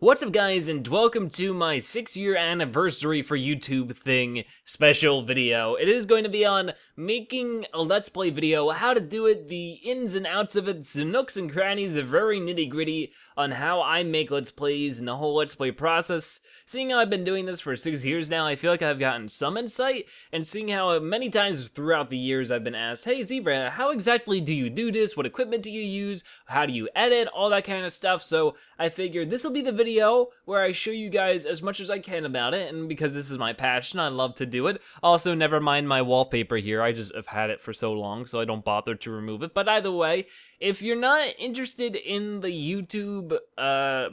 What's up guys, and welcome to my 6-year anniversary for YouTube thing special video. It is going to be on making a Let's Play video, how to do it, the ins and outs of it, some nooks and crannies, a very nitty gritty on how I make Let's Plays and the whole Let's Play process. Seeing how I've been doing this for 6 years now, I feel like I've gotten some insight, and seeing how many times throughout the years I've been asked, hey Zebra, how exactly do you do this? What equipment do you use? How do you edit? All that kind of stuff. So I figured this will be the video where I show you guys as much as I can about it, and because this is my passion, I love to do it. Also, never mind my wallpaper here, I just have had it for so long, so I don't bother to remove it. But either way, if you're not interested in the YouTube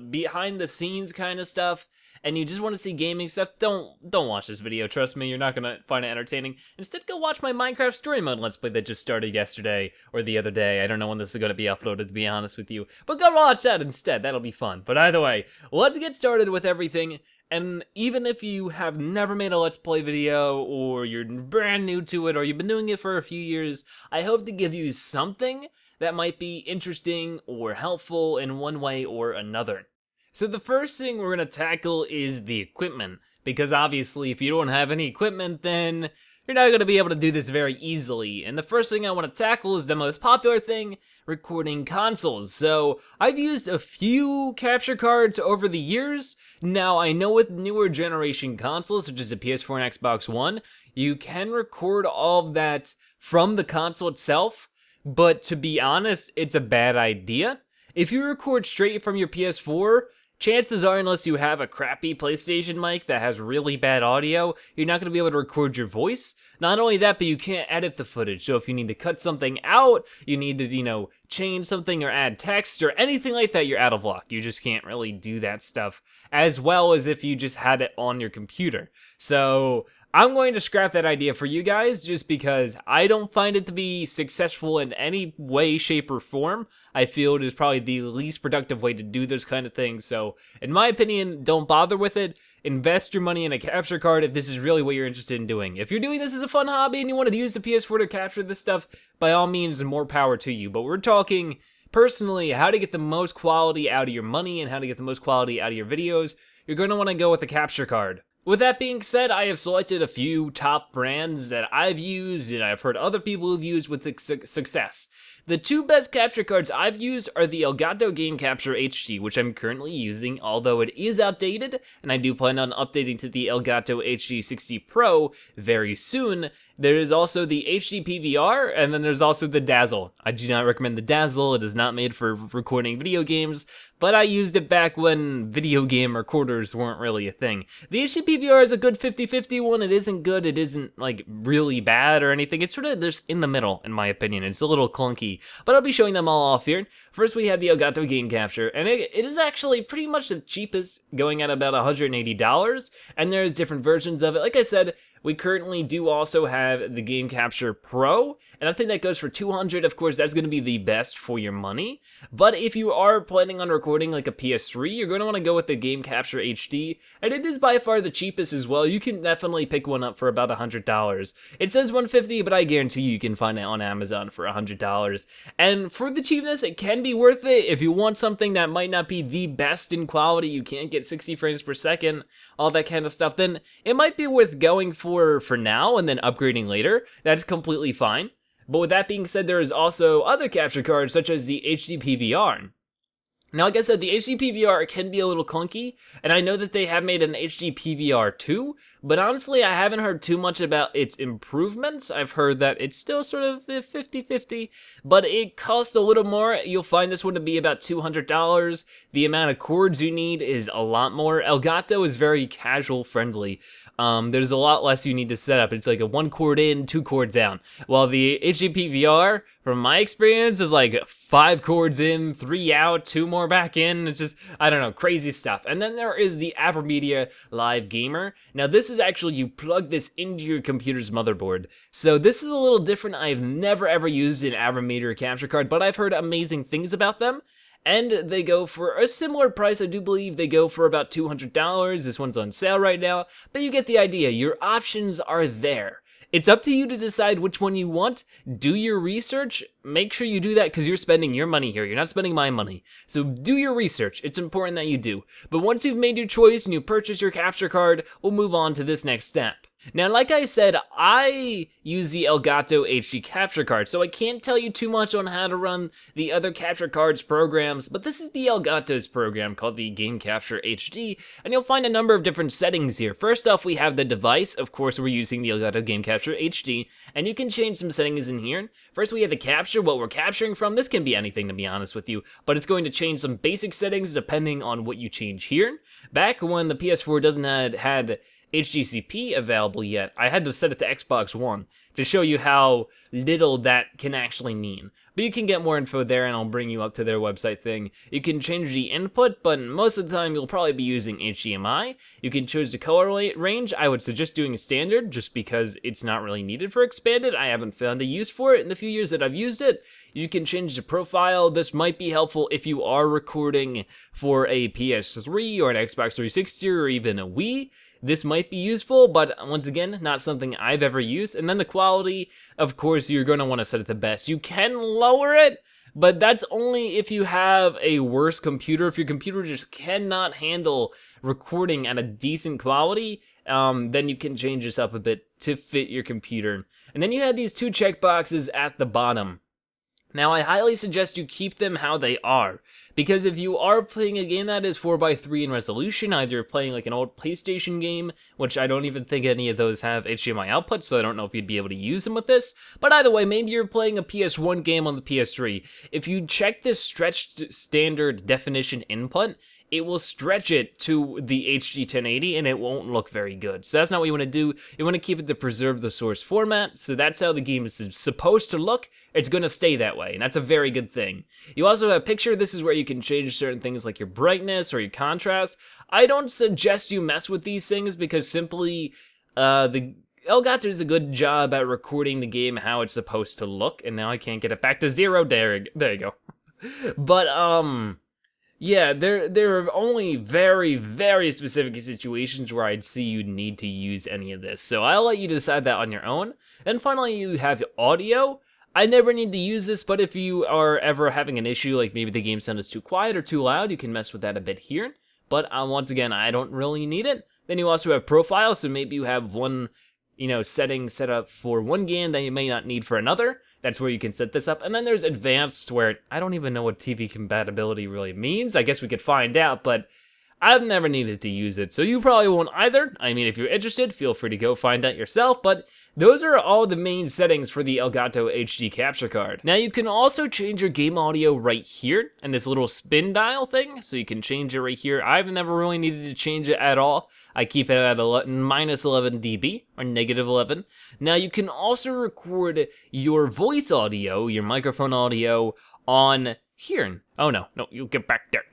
behind the scenes kind of stuff, and you just want to see gaming stuff, don't watch this video, trust me, you're not gonna find it entertaining. Instead, go watch my Minecraft Story Mode Let's Play that just started yesterday, or the other day. I don't know when this is gonna be uploaded, to be honest with you, but go watch that instead, that'll be fun. But either way, let's get started with everything. And even if you have never made a Let's Play video, or you're brand new to it, or you've been doing it for a few years, I hope to give you something that might be interesting or helpful in one way or another. So the first thing we're going to tackle is the equipment, because obviously if you don't have any equipment, then you're not going to be able to do this very easily. And the first thing I want to tackle is the most popular thing, recording consoles. So I've used a few capture cards over the years. Now I know with newer generation consoles, such as the PS4 and Xbox One, you can record all of that from the console itself, but to be honest, it's a bad idea. If you record straight from your PS4, chances are, unless you have a crappy PlayStation mic that has really bad audio, you're not going to be able to record your voice. Not only that, but you can't edit the footage. So if you need to cut something out, you need to, change something or add text or anything like that, you're out of luck. You just can't really do that stuff as well as if you just had it on your computer. So I'm going to scrap that idea for you guys just because I don't find it to be successful in any way, shape, or form. I feel it is probably the least productive way to do those kind of things. So in my opinion, don't bother with it. Invest your money in a capture card if this is really what you're interested in doing. If you're doing this as a fun hobby and you want to use the PS4 to capture this stuff, by all means, more power to you. But we're talking personally how to get the most quality out of your money and how to get the most quality out of your videos. You're going to want to go with a capture card. With that being said, I have selected a few top brands that I've used and I've heard other people have used with success. The two best capture cards I've used are the Elgato Game Capture HD, which I'm currently using, although it is outdated, and I do plan on updating to the Elgato HD 60 Pro very soon. There is also the HD PVR, and then there's also the Dazzle. I do not recommend the Dazzle, it is not made for recording video games, but I used it back when video game recorders weren't really a thing. The HD PVR is a good 50-50 one. It isn't good, it isn't really bad or anything. It's sort of just in the middle, in my opinion. It's a little clunky, but I'll be showing them all off here. First we have the Elgato Game Capture, and it is actually pretty much the cheapest, going at about $180, and there's different versions of it. Like I said, we currently do also have the Game Capture Pro, and I think that goes for $200. Of course, that's going to be the best for your money. But if you are planning on recording like a PS3, you're going to want to go with the Game Capture HD, and it is by far the cheapest as well. You can definitely pick one up for about $100. It says $150, but I guarantee you can find it on Amazon for $100. And for the cheapness, it can be worth it. If you want something that might not be the best in quality, you can't get 60 frames per second, all that kind of stuff, then it might be worth going for now and then upgrading later. That's completely fine. But with that being said, there is also other capture cards such as the HD PVR. Now, like I said, the HD PVR can be a little clunky, and I know that they have made an HD PVR 2, but honestly, I haven't heard too much about its improvements. I've heard that it's still sort of 50-50, but it costs a little more. You'll find this one to be about $200. The amount of cords you need is a lot more. Elgato is very casual friendly. There's a lot less you need to set up. It's like a 1 cord in, 2 cords down. While the HD PVR, from my experience, is like 5 cords in, 3 out, 2 more back in. It's just, I don't know, crazy stuff. And then there is the Avermedia Live Gamer. Now this is actually, you plug this into your computer's motherboard. So this is a little different. I've never ever used an Avermedia capture card, but I've heard amazing things about them. And they go for a similar price. I do believe they go for about $200. This one's on sale right now, but you get the idea. Your options are there. It's up to you to decide which one you want. Do your research. Make sure you do that because you're spending your money here. You're not spending my money. So do your research. It's important that you do. But once you've made your choice and you purchase your capture card, we'll move on to this next step. Now, like I said, I use the Elgato HD capture card, so I can't tell you too much on how to run the other capture cards programs, but this is the Elgato's program called the Game Capture HD, and you'll find a number of different settings here. First off, we have the device. Of course, we're using the Elgato Game Capture HD, and you can change some settings in here. First, we have the capture, what we're capturing from. This can be anything, to be honest with you, but it's going to change some basic settings depending on what you change here. Back when the PS4 doesn't had HDCP available yet, I had to set it to Xbox One to show you how little that can actually mean. But you can get more info there, and I'll bring you up to their website thing. You can change the input, but most of the time you'll probably be using HDMI. You can choose the color range. I would suggest doing standard just because it's not really needed for expanded. I haven't found a use for it in the few years that I've used it. You can change the profile. This might be helpful if you are recording for a PS3 or an Xbox 360 or even a Wii. This might be useful, but once again, not something I've ever used. And then the quality, of course, you're going to want to set it to best. You can lower it, but that's only if you have a worse computer. If your computer just cannot handle recording at a decent quality, then you can change this up a bit to fit your computer. And then you have these two checkboxes at the bottom. Now, I highly suggest you keep them how they are, because if you are playing a game that is 4:3 in resolution, either playing like an old PlayStation game, which I don't even think any of those have HDMI output, so I don't know if you'd be able to use them with this, but either way, maybe you're playing a PS1 game on the PS3. If you check this stretched standard definition input, it will stretch it to the HD 1080 and it won't look very good. So that's not what you want to do. You want to keep it to preserve the source format, so that's how the game is supposed to look. It's going to stay that way, and that's a very good thing. You also have picture. This is where you can change certain things like your brightness or your contrast. I don't suggest you mess with these things because simply the Elgato does a good job at recording the game how it's supposed to look, and now I can't get it back to 0. There you go. But, yeah, there are only very, very specific situations where I'd see you need to use any of this. So I'll let you decide that on your own. And finally, you have audio. I never need to use this, but if you are ever having an issue, like maybe the game sound is too quiet or too loud, you can mess with that a bit here. But once again, I don't really need it. Then you also have profile, so maybe you have one, setting set up for one game that you may not need for another. That's where you can set this up. And then there's advanced, where I don't even know what TV compatibility really means. I guess we could find out, but I've never needed to use it, so you probably won't either. I mean, if you're interested, feel free to go find out yourself, but those are all the main settings for the Elgato HD capture card. Now, you can also change your game audio right here, and this little spin dial thing, so you can change it right here. I've never really needed to change it at all. I keep it at minus 11 dB, or negative 11. Now, you can also record your voice audio, your microphone audio, on here. Oh no, you get back there.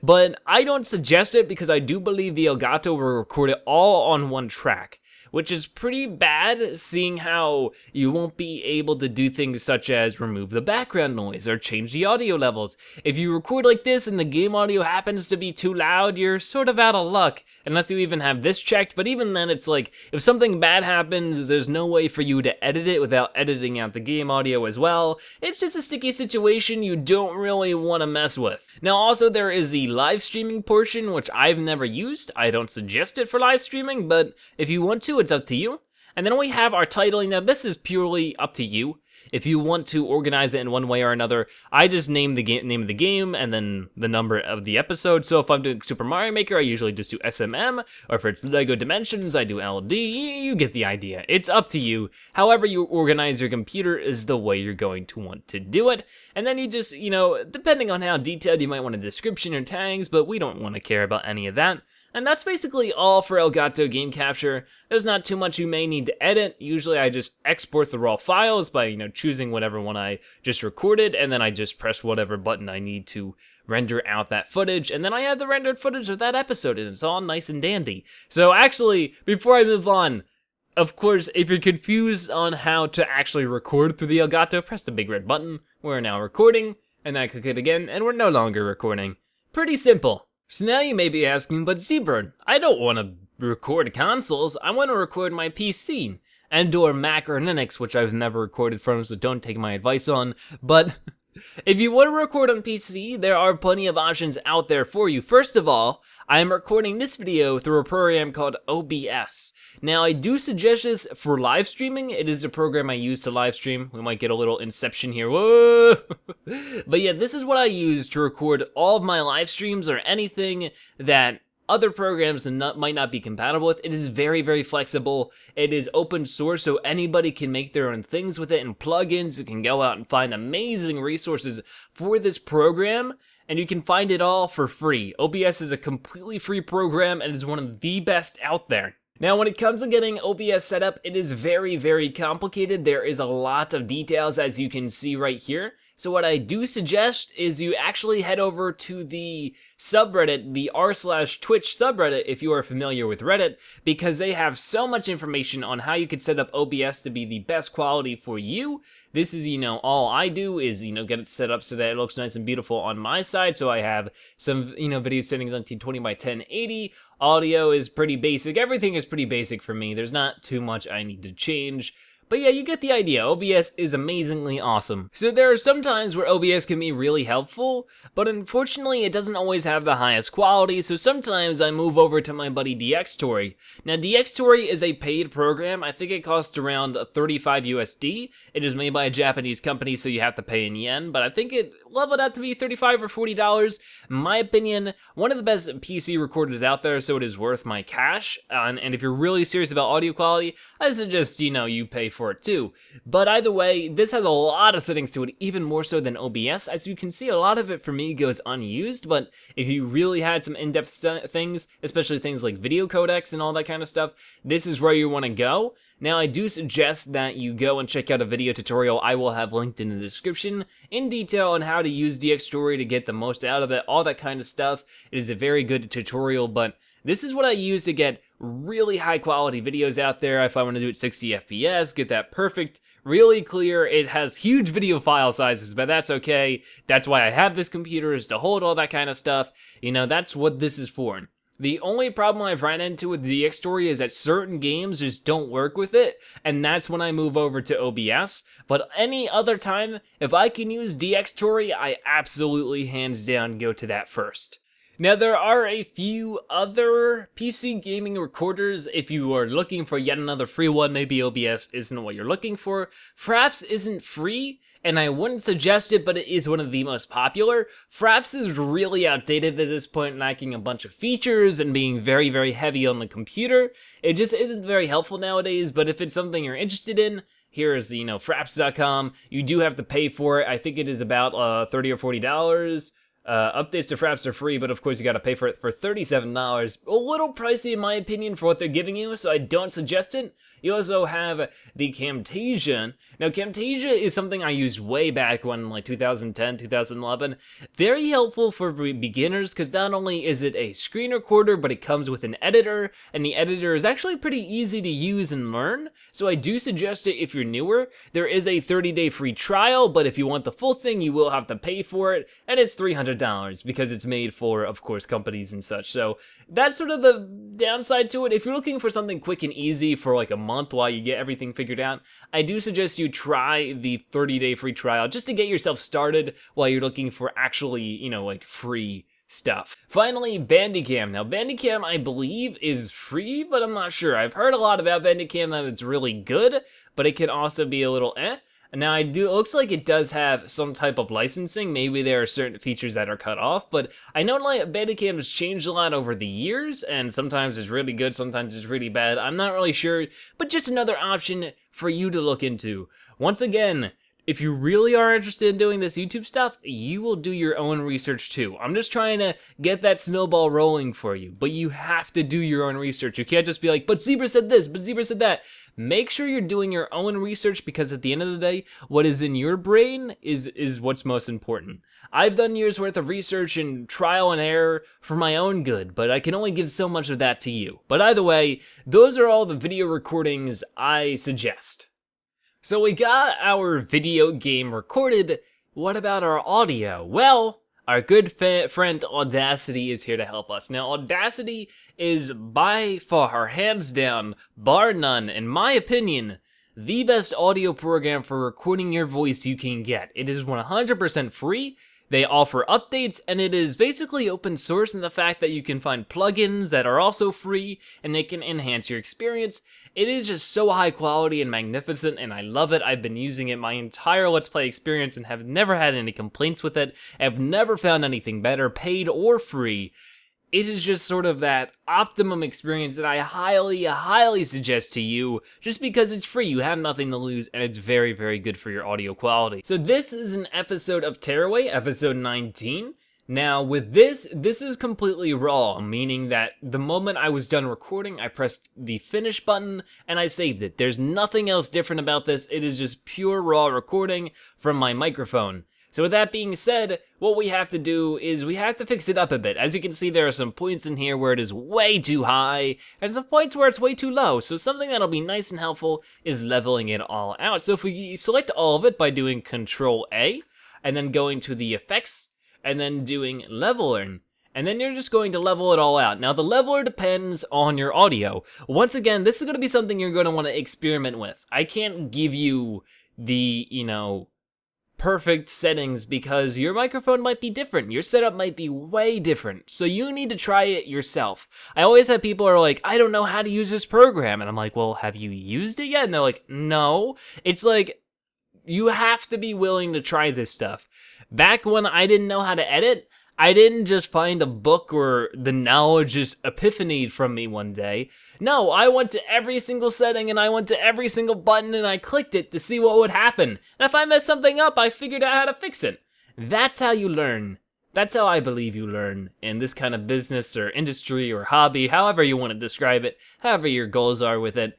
But I don't suggest it because I do believe the Elgato will record it all on one track, which is pretty bad, seeing how you won't be able to do things such as remove the background noise or change the audio levels. If you record like this and the game audio happens to be too loud, you're sort of out of luck, unless you even have this checked. But even then, it's like, if something bad happens, there's no way for you to edit it without editing out the game audio as well. It's just a sticky situation you don't really want to mess with. Now, also, there is the live streaming portion, which I've never used. I don't suggest it for live streaming, but if you want to, it's up to you. And then we have our titling. Now, this is purely up to you. If you want to organize it in one way or another, I just name the name of the game and then the number of the episode. So if I'm doing Super Mario Maker, I usually just do SMM, or if it's Lego Dimensions, I do LD. You get the idea. It's up to you. However you organize your computer is the way you're going to want to do it. And then you just, depending on how detailed, you might want a description or tags, but we don't want to care about any of that. And that's basically all for Elgato Game Capture. There's not too much you may need to edit. Usually I just export the raw files by, choosing whatever one I just recorded, and then I just press whatever button I need to render out that footage, and then I have the rendered footage of that episode, and it's all nice and dandy. So actually, before I move on, of course, if you're confused on how to actually record through the Elgato, press the big red button. We're now recording, and I click it again, and we're no longer recording. Pretty simple. So now you may be asking, but Zbird, I don't want to record consoles, I want to record my PC. and or Mac or Linux, which I've never recorded from, so don't take my advice on, but if you want to record on PC, there are plenty of options out there for you. First of all, I am recording this video through a program called OBS. Now, I do suggest this for live streaming. It is a program I use to live stream. We might get a little inception here. Whoa! But yeah, this is what I use to record all of my live streams or anything that other programs might not be compatible with. It is very, very flexible. It is open source, so anybody can make their own things with it, and plugins. You can go out and find amazing resources for this program, and you can find it all for free. OBS is a completely free program and is one of the best out there. Now, when it comes to getting OBS set up, it is very, very complicated. There is a lot of details, as you can see right here. So what I do suggest is you actually head over to the subreddit, the r/Twitch subreddit, if you are familiar with Reddit, because they have so much information on how you could set up OBS to be the best quality for you. This is, all I do is, get it set up so that it looks nice and beautiful on my side. So I have some, video settings on 1020 by 1080. Audio is pretty basic. Everything is pretty basic for me. There's not too much I need to change. But yeah, you get the idea. OBS is amazingly awesome. So there are some times where OBS can be really helpful, but unfortunately it doesn't always have the highest quality, so sometimes I move over to my buddy Dxtory. Now, Dxtory is a paid program. I think it costs around 35 USD. It is made by a Japanese company, so you have to pay in yen, but I think it leveled out to be $35 or $40. In my opinion, one of the best PC recorders out there, so it is worth my cash. And if you're really serious about audio quality, I suggest, you pay for it too. But either way, this has a lot of settings to it, even more so than OBS. As you can see, a lot of it for me goes unused, but if you really had some in-depth things, especially things like video codecs and all that kind of stuff, this is where you want to go. Now, I do suggest that you go and check out a video tutorial I will have linked in the description in detail on how to use Dxtory to get the most out of it, all that kind of stuff. It is a very good tutorial, but this is what I use to get really high quality videos out there. If I want to do it 60 FPS, get that perfect, really clear. It has huge video file sizes, but that's okay. That's why I have this computer, is to hold all that kind of stuff. That's what this is for. The only problem I've ran into with the Dxtory is that certain games just don't work with it, and that's when I move over to OBS. But any other time, if I can use Dxtory, I absolutely hands down go to that first. Now, there are a few other PC gaming recorders. If you are looking for yet another free one, maybe OBS isn't what you're looking for. Fraps isn't free, and I wouldn't suggest it, but it is one of the most popular. Fraps is really outdated at this point, lacking a bunch of features and being very, very heavy on the computer. It just isn't very helpful nowadays, but if it's something you're interested in, here is, fraps.com. You do have to pay for it. I think it is about $30 or $40. Updates to Fraps are free, but of course you gotta pay for it for $37. A little pricey in my opinion for what they're giving you, so I don't suggest it. You also have the Camtasia. Now, Camtasia is something I used way back when, like 2010, 2011. Very helpful for beginners, because not only is it a screen recorder, but it comes with an editor, and the editor is actually pretty easy to use and learn, so I do suggest it if you're newer. There is a 30-day free trial, but if you want the full thing, you will have to pay for it, and it's $300, because it's made for, of course, companies and such. So that's sort of the downside to it. If you're looking for something quick and easy for like a month while you get everything figured out, I do suggest you try the 30-day free trial just to get yourself started while you're looking for actually, like free stuff. Finally, Bandicam. Now, Bandicam, I believe, is free, but I'm not sure. I've heard a lot about Bandicam, that it's really good, but it can also be a little eh. Now, it looks like it does have some type of licensing. Maybe there are certain features that are cut off, but I know like Bandicam has changed a lot over the years, and sometimes it's really good, sometimes it's really bad. I'm not really sure, but just another option for you to look into. Once again, if you really are interested in doing this YouTube stuff, you will do your own research too. I'm just trying to get that snowball rolling for you, but you have to do your own research. You can't just be like, but Zebra said this, but Zebra said that. Make sure you're doing your own research, because at the end of the day, what is in your brain is what's most important. I've done years worth of research and trial and error for my own good, but I can only give so much of that to you. But either way, those are all the video recordings I suggest. So we got our video game recorded. What about our audio? Well, our good friend Audacity is here to help us. Now, Audacity is by far, hands down, bar none, in my opinion, the best audio program for recording your voice you can get. It is 100% free. They offer updates, and it is basically open source in the fact that you can find plugins that are also free, and they can enhance your experience. It is just so high quality and magnificent, and I love it. I've been using it my entire Let's Play experience and have never had any complaints with it. I've never found anything better, paid or free. It is just sort of that optimum experience that I highly, highly suggest to you, just because it's free, you have nothing to lose, and it's very, very good for your audio quality. So this is an episode of Tearaway, episode 19. Now with this is completely raw, meaning that the moment I was done recording, I pressed the finish button, and I saved it. There's nothing else different about this, it is just pure raw recording from my microphone. So with that being said, what we have to do is we have to fix it up a bit. As you can see, there are some points in here where it is way too high, and some points where it's way too low. So something that'll be nice and helpful is leveling it all out. So if we select all of it by doing Control A, and then going to the effects, and then doing leveling, and then you're just going to level it all out. Now the leveler depends on your audio. Once again, this is going to be something you're going to want to experiment with. I can't give you the, perfect settings because your microphone might be different, your setup might be way different, so you need to try it yourself. I always have people who are like, I don't know how to use this program, and I'm like, well, have you used it yet? And they're like, no. It's like, you have to be willing to try this stuff. Back when I didn't know how to edit, I didn't just find a book or the knowledge just epiphanied from me one day. No, I went to every single setting and I went to every single button and I clicked it to see what would happen. And if I messed something up, I figured out how to fix it. That's how you learn. That's how I believe you learn in this kind of business or industry or hobby, however you want to describe it, however your goals are with it.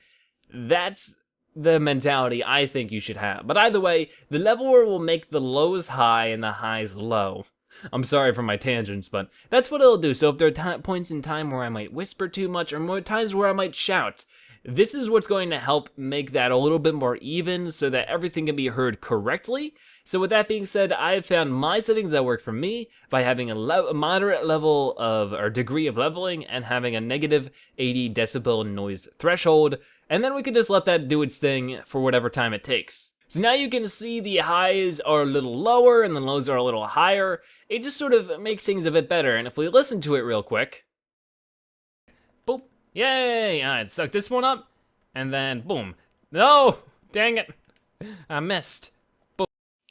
That's the mentality I think you should have. But either way, the leveler will make the lows high and the highs low. I'm sorry for my tangents, but that's what it'll do. So if there are points in time where I might whisper too much, or more times where I might shout, this is what's going to help make that a little bit more even so that everything can be heard correctly. So with that being said, I've found my settings that work for me by having a moderate level of, or degree of leveling, and having a negative 80 decibel noise threshold, and then we can just let that do its thing for whatever time it takes. So now you can see the highs are a little lower and the lows are a little higher. It just sort of makes things a bit better, and if we listen to it real quick, boop, yay, I'd suck this one up, and then boom. No, dang it, I missed. Boom.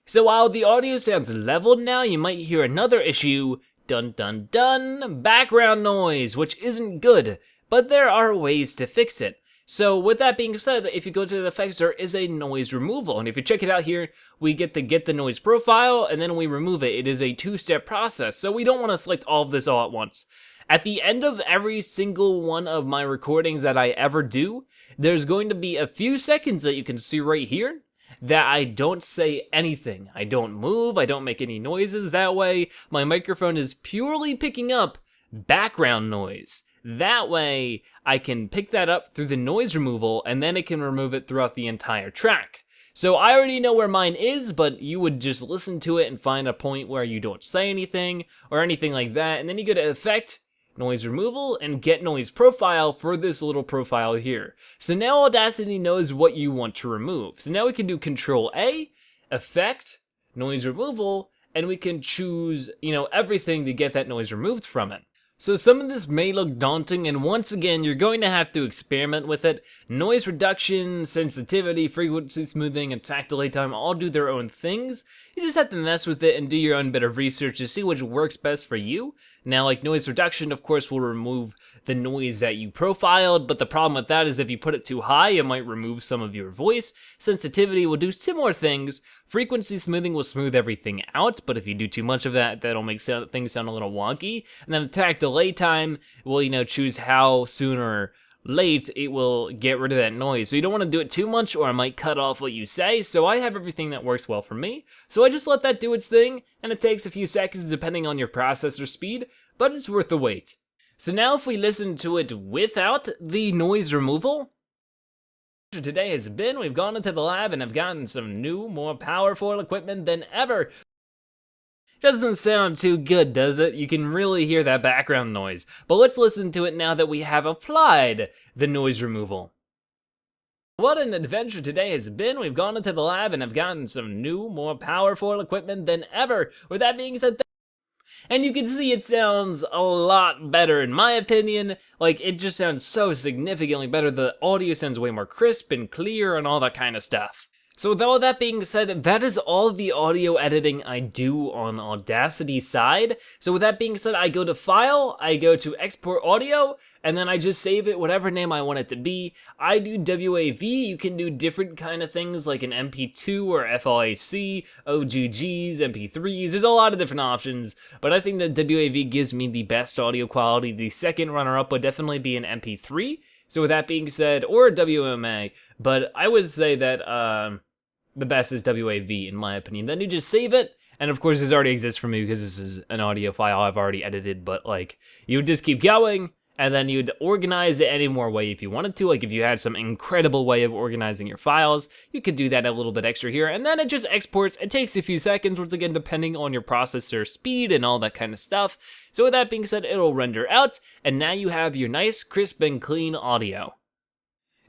So while the audio sounds leveled now, you might hear another issue, dun dun dun, background noise, which isn't good, but there are ways to fix it. So with that being said, if you go to the effects, there is a noise removal. And if you check it out here, we get the noise profile, and then we remove it. It is a two-step process, so we don't want to select all of this all at once. At the end of every single one of my recordings that I ever do, there's going to be a few seconds that you can see right here that I don't say anything. I don't move, I don't make any noises. That way, my microphone is purely picking up background noise. That way, I can pick that up through the noise removal, and then it can remove it throughout the entire track. So I already know where mine is, but you would just listen to it and find a point where you don't say anything, or anything like that, and then you go to Effect, Noise Removal, and Get Noise Profile for this little profile here. So now Audacity knows what you want to remove. So now we can do Control A, Effect, Noise Removal, and we can choose, everything to get that noise removed from it. So some of this may look daunting, and once again, you're going to have to experiment with it. Noise reduction, sensitivity, frequency smoothing, and takt delay time all do their own things. You just have to mess with it and do your own bit of research to see which works best for you. Now, like noise reduction, of course, will remove the noise that you profiled, but the problem with that is if you put it too high, it might remove some of your voice. Sensitivity will do similar things. Frequency smoothing will smooth everything out, but if you do too much of that, that'll make things sound a little wonky. And then takt delay time will, choose how soon or late it will get rid of that noise. So you don't want to do it too much, or it might cut off what you say. So I have everything that works well for me. So I just let that do its thing, and it takes a few seconds depending on your processor speed, but it's worth the wait. So now if we listen to it without the noise removal, today has been, we've gone into the lab and have gotten some new, more powerful equipment than ever. Doesn't sound too good, does it? You can really hear that background noise. But let's listen to it now that we have applied the noise removal. What an adventure today has been. We've gone into the lab and have gotten some new, more powerful equipment than ever. With that being said, and you can see it sounds a lot better in my opinion. Like, it just sounds so significantly better. The audio sounds way more crisp and clear and all that kind of stuff. So with all that being said, that is all the audio editing I do on Audacity side. So with that being said, I go to File, I go to Export Audio, and then I just save it whatever name I want it to be. I do WAV. You can do different kind of things like an MP2 or FLAC, OGGs, MP3s. There's a lot of different options, but I think that WAV gives me the best audio quality. The second runner-up would definitely be an MP3. So with that being said, or WMA, but I would say that the best is WAV in my opinion. Then you just save it, and of course this already exists for me because this is an audio file I've already edited, but like, you would just keep going, and then you'd organize it any more way if you wanted to. Like if you had some incredible way of organizing your files, you could do that a little bit extra here, and then it just exports. It takes a few seconds, once again, depending on your processor speed and all that kind of stuff. So with that being said, it'll render out, and now you have your nice, crisp, and clean audio.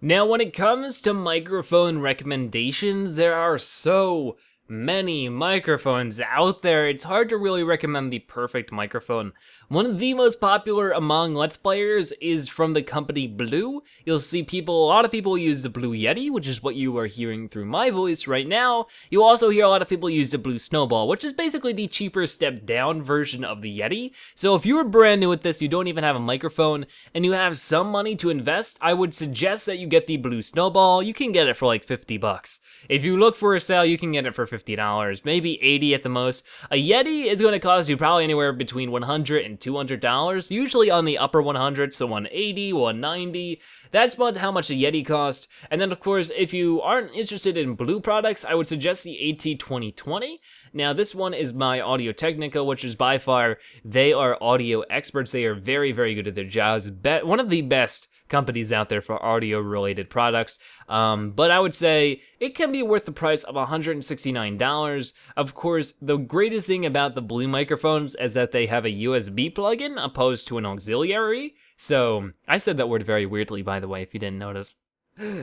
Now, when it comes to microphone recommendations, there are so many microphones out there. It's hard to really recommend the perfect microphone. One of the most popular among Let's Players is from the company Blue. You'll see a lot of people use the Blue Yeti, which is what you are hearing through my voice right now. You'll also hear a lot of people use the Blue Snowball, which is basically the cheaper step down version of the Yeti. So if you're brand new at this, you don't even have a microphone, and you have some money to invest, I would suggest that you get the Blue Snowball. You can get it for like 50 bucks. If you look for a sale, you can get it for $50, maybe $80 at the most. A Yeti is going to cost you probably anywhere between $100 and $200, usually on the upper 100, so $180, $190. That's about how much a Yeti costs. And then of course, if you aren't interested in Blue products, I would suggest the AT2020. Now this one is by Audio Technica, which is by far, they are audio experts. They are very, very good at their jobs. One of the best companies out there for audio related products, but I would say it can be worth the price of $169. Of course, the greatest thing about the Blue microphones is that they have a USB plugin opposed to an auxiliary. So I said that word very weirdly, by the way, if you didn't notice.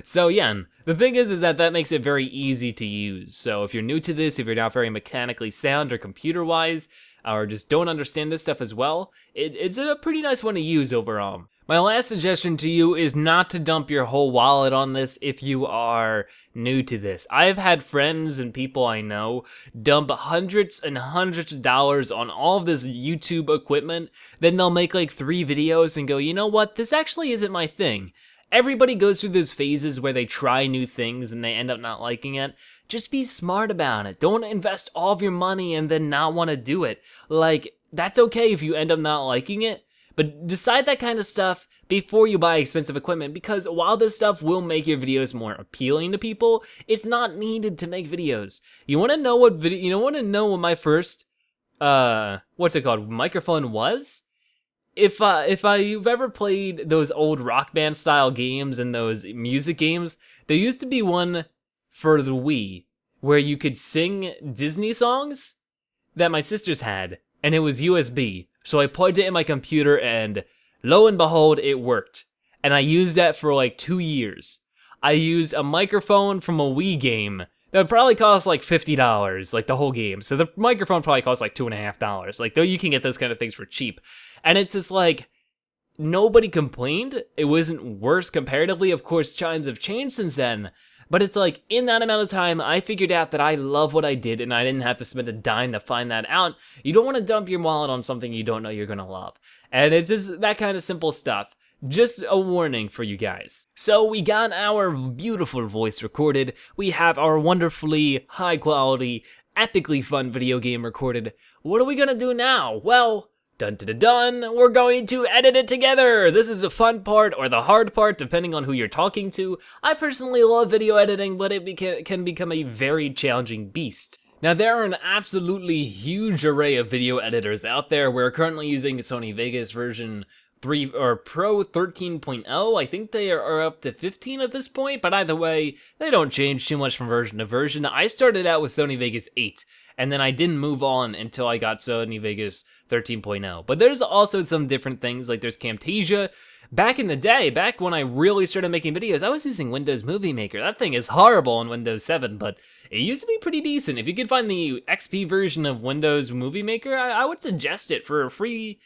So yeah, the thing is that makes it very easy to use. So if you're new to this, if you're not very mechanically sound or computer wise, or just don't understand this stuff as well, it's a pretty nice one to use overall. My last suggestion to you is not to dump your whole wallet on this if you are new to this. I've had friends and people I know dump hundreds and hundreds of dollars on all of this YouTube equipment, then they'll make like 3 videos and go, you know what, this actually isn't my thing. Everybody goes through those phases where they try new things and they end up not liking it. Just be smart about it. Don't invest all of your money and then not want to do it. Like, that's okay if you end up not liking it, but decide that kind of stuff before you buy expensive equipment, because while this stuff will make your videos more appealing to people, it's not needed to make videos. You want to know what my first microphone was? If you've ever played those old Rock Band style games and those music games, there used to be one for the Wii where you could sing Disney songs that my sisters had, and it was USB. So I plugged it in my computer and lo and behold, it worked. And I used that for like 2 years. I used a microphone from a Wii game that would probably cost like $50, like the whole game. So the microphone probably cost like $2.50. Like, though you can get those kind of things for cheap. And it's just like, nobody complained. It wasn't worse comparatively. Of course, chimes have changed since then. But it's like, in that amount of time, I figured out that I love what I did and I didn't have to spend a dime to find that out. You don't want to dump your wallet on something you don't know you're going to love. And it's just that kind of simple stuff. Just a warning for you guys. So we got our beautiful voice recorded. We have our wonderfully high quality, epically fun video game recorded. What are we going to do now? Well, dun, we're going to edit it together. This is the fun part or the hard part, depending on who you're talking to. I personally love video editing, but it can become a very challenging beast. Now, there are an absolutely huge array of video editors out there. We're currently using Sony Vegas version 3 or Pro 13.0. I think they are up to 15 at this point, but either way, they don't change too much from version to version. I started out with Sony Vegas 8. and then I didn't move on until I got Sony Vegas 13.0. But there's also some different things, like there's Camtasia. Back in the day, back when I really started making videos, I was using Windows Movie Maker. That thing is horrible on Windows 7, but it used to be pretty decent. If you could find the XP version of Windows Movie Maker, I would suggest it for a free,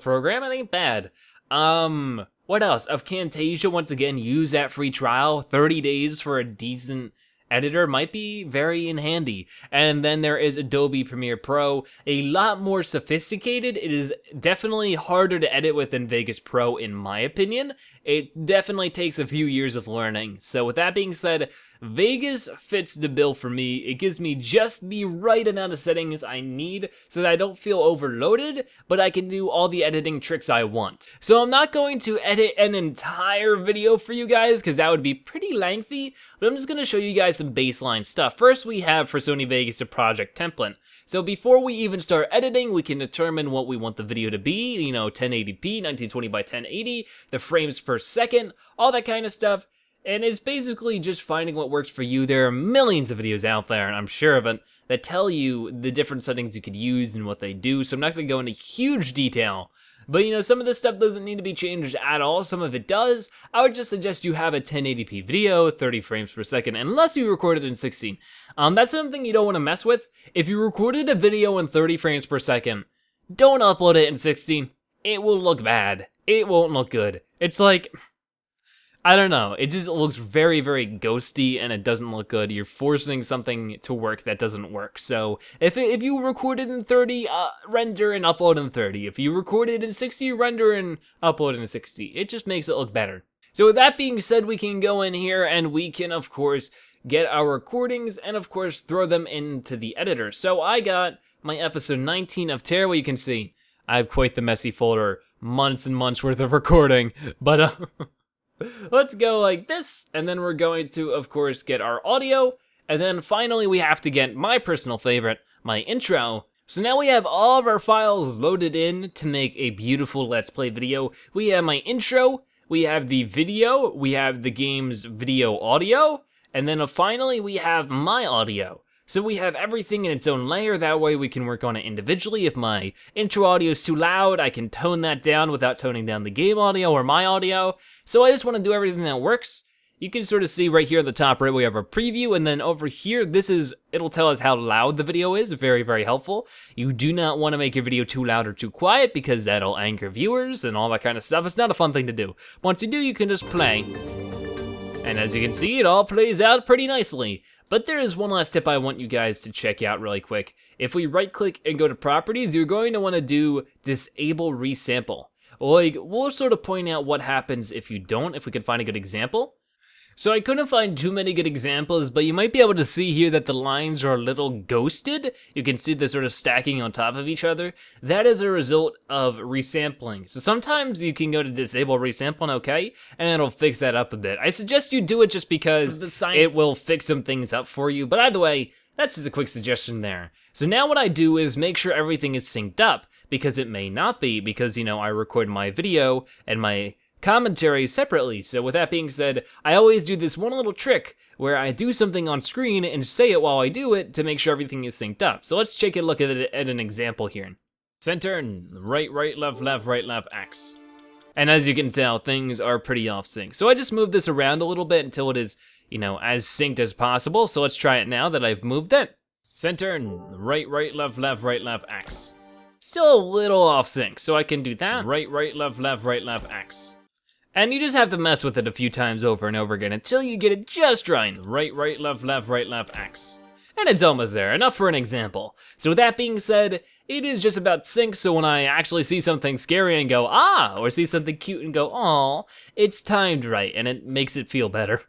program. It ain't bad. What else? Of Camtasia, once again, use that free trial. 30 days for a decent editor might be very handy. And then there is Adobe Premiere Pro, a lot more sophisticated. It is definitely harder to edit with than Vegas Pro, in my opinion. It definitely takes a few years of learning. So with that being said, Vegas fits the bill for me. It gives me just the right amount of settings I need so that I don't feel overloaded, but I can do all the editing tricks I want. So I'm not going to edit an entire video for you guys because that would be pretty lengthy, but I'm just going to show you guys some baseline stuff. First, we have for Sony Vegas a project template. So before we even start editing, we can determine what we want the video to be, 1080p, 1920 by 1080, the frames per second, all that kind of stuff. And it's basically just finding what works for you. There are millions of videos out there, and I'm sure of it, that tell you the different settings you could use and what they do, so I'm not going to go into huge detail. But, some of this stuff doesn't need to be changed at all. Some of it does. I would just suggest you have a 1080p video, 30 frames per second, unless you record it in 16. That's something you don't want to mess with. If you recorded a video in 30 frames per second, don't upload it in 16. It will look bad. It won't look good. It's like, I don't know, it just looks very, very ghosty and it doesn't look good. You're forcing something to work that doesn't work. So if you record it in 30, render and upload in 30. If you record it in 60, render and upload in 60. It just makes it look better. So with that being said, we can go in here and we can, of course, get our recordings and, of course, throw them into the editor. So I got my episode 19 of Terror. You can see I have quite the messy folder, months and months worth of recording, but let's go like this, and then we're going to, of course, get our audio, and then finally we have to get my personal favorite, my intro. So now we have all of our files loaded in to make a beautiful Let's Play video. We have my intro, we have the video, we have the game's video audio, and then finally we have my audio. So we have everything in its own layer, that way we can work on it individually. If my intro audio is too loud, I can tone that down without toning down the game audio or my audio. So I just want to do everything that works. You can sort of see right here at the top right, we have a preview, and then over here, it'll tell us how loud the video is, very, very helpful. You do not want to make your video too loud or too quiet because that'll anger viewers and all that kind of stuff. It's not a fun thing to do. Once you do, you can just play. And as you can see, it all plays out pretty nicely. But there is one last tip I want you guys to check out really quick. If we right click and go to properties, you're going to want to do disable resample. Like, we'll sort of point out what happens if you don't, if we can find a good example. So I couldn't find too many good examples, but you might be able to see here that the lines are a little ghosted. You can see they're sort of stacking on top of each other. That is a result of resampling. So sometimes you can go to disable resample and OK, and it'll fix that up a bit. I suggest you do it just because it will fix some things up for you. But either way, that's just a quick suggestion there. So now what I do is make sure everything is synced up, because it may not be, because, I record my video and my commentary separately. So with that being said, I always do this one little trick where I do something on screen and say it while I do it to make sure everything is synced up. So let's take a look at it at an example here. Center and right, left, right, left, X. And as you can tell, things are pretty off sync. So I just moved this around a little bit until it is, as synced as possible. So let's try it now that I've moved it. Center and right, left, right, left, X. Still a little off sync, so I can do that. Right, left, right, left, X. And you just have to mess with it a few times over and over again until you get it just right. Right, left, right, left, X. And it's almost there, enough for an example. So with that being said, it is just about sync, so when I actually see something scary and go, ah, or see something cute and go, aw, it's timed right, and it makes it feel better.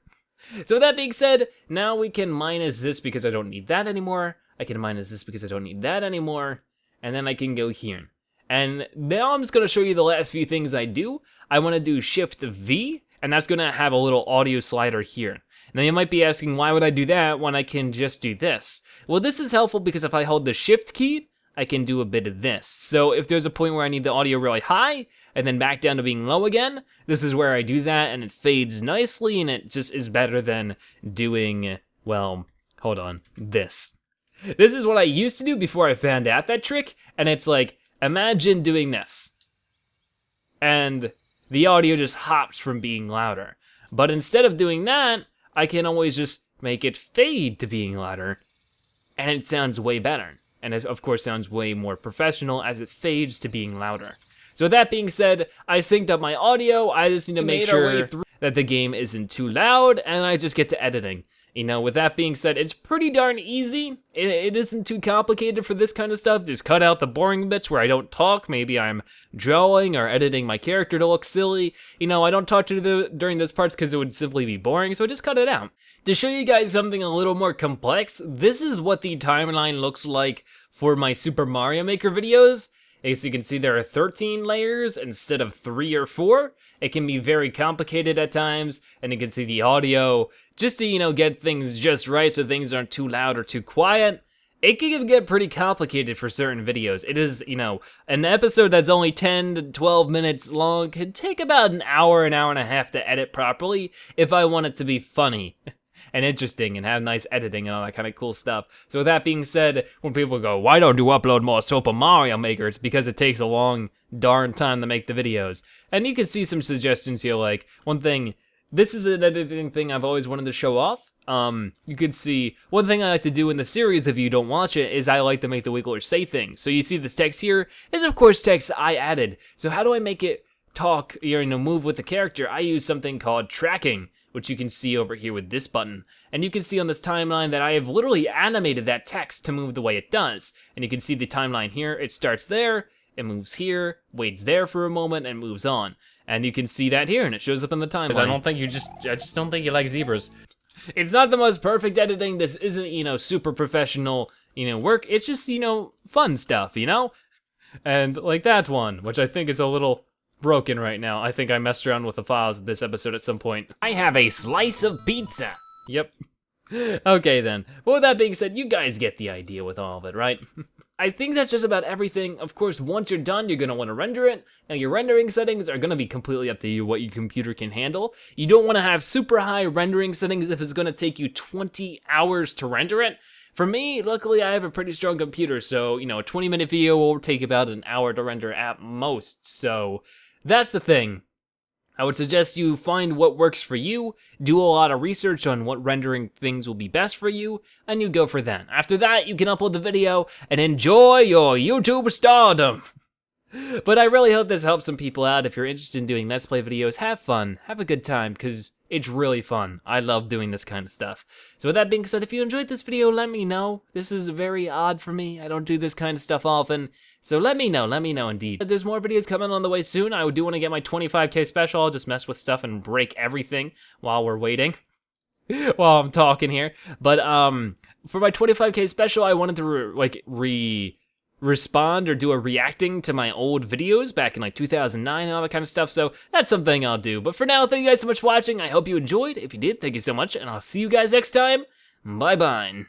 So with that being said, now we can minus this because I don't need that anymore. I can minus this because I don't need that anymore. And then I can go here. And now I'm just gonna show you the last few things I do. I wanna do Shift V, and that's gonna have a little audio slider here. Now you might be asking, why would I do that when I can just do this? Well, this is helpful because if I hold the Shift key, I can do a bit of this. So if there's a point where I need the audio really high, and then back down to being low again, this is where I do that, and it fades nicely, and it just is better than doing, well, hold on, this. This is what I used to do before I found out that trick, and it's like, imagine doing this. And the audio just hops from being louder. But instead of doing that, I can always just make it fade to being louder, and it sounds way better. And it, of course, sounds way more professional as it fades to being louder. So with that being said, I synced up my audio. I just need to make sure that the game isn't too loud, and I just get to editing. You know, with that being said, it's pretty darn easy. It isn't too complicated for this kind of stuff. Just cut out the boring bits where I don't talk. Maybe I'm drawing or editing my character to look silly. You know, I don't talk during those parts because it would simply be boring, so I just cut it out. To show you guys something a little more complex, this is what the timeline looks like for my Super Mario Maker videos. As you can see, there are 13 layers instead of 3 or 4. It can be very complicated at times, and you can see the audio, just to, you know, get things just right so things aren't too loud or too quiet. It can get pretty complicated for certain videos. It is, you know, an episode that's only 10 to 12 minutes long can take about an hour and a half to edit properly if I want it to be funny and interesting and have nice editing and all that kind of cool stuff. So with that being said, when people go, why don't you upload more Super Mario Maker? It's because it takes a long darn time to make the videos. And you can see some suggestions here, like, one thing, this is an editing thing I've always wanted to show off. You could see, one thing I like to do in the series if you don't watch it is I like to make the Wiggler say things. So you see this text here is of course text I added. So how do I make it talk, you know, move with the character? I use something called tracking, which you can see over here with this button. And you can see on this timeline that I have literally animated that text to move the way it does. And you can see the timeline here, it starts there, it moves here, waits there for a moment, and moves on. And you can see that here, and it shows up in the timeline. I just don't think you like zebras. It's not the most perfect editing, this isn't, you know, super professional, you know, work, it's just, you know, fun stuff, you know? And like that one, which I think is a little broken right now. I think I messed around with the files of this episode at some point. I have a slice of pizza. Yep. Okay then. Well, with that being said, you guys get the idea with all of it, right? I think that's just about everything. Of course, once you're done, you're gonna wanna render it. Now, your rendering settings are gonna be completely up to you, what your computer can handle. You don't wanna have super high rendering settings if it's gonna take you 20 hours to render it. For me, luckily, I have a pretty strong computer, so, you know, a 20-minute video will take about an hour to render at most. So, that's the thing. I would suggest you find what works for you, do a lot of research on what rendering things will be best for you, and you go for that. After that, you can upload the video and enjoy your YouTube stardom. But I really hope this helps some people out. If you're interested in doing Let's Play videos, have fun, have a good time, because it's really fun. I love doing this kind of stuff. So with that being said, if you enjoyed this video, let me know. This is very odd for me. I don't do this kind of stuff often. So let me know indeed. There's more videos coming on the way soon. I do want to get my 25K special. I'll just mess with stuff and break everything while we're waiting. While I'm talking here. But for my 25K special, I wanted to respond or do a reacting to my old videos back in like 2009 and all that kind of stuff. So that's something I'll do. But for now, thank you guys so much for watching. I hope you enjoyed. If you did, thank you so much. And I'll see you guys next time. Bye-bye.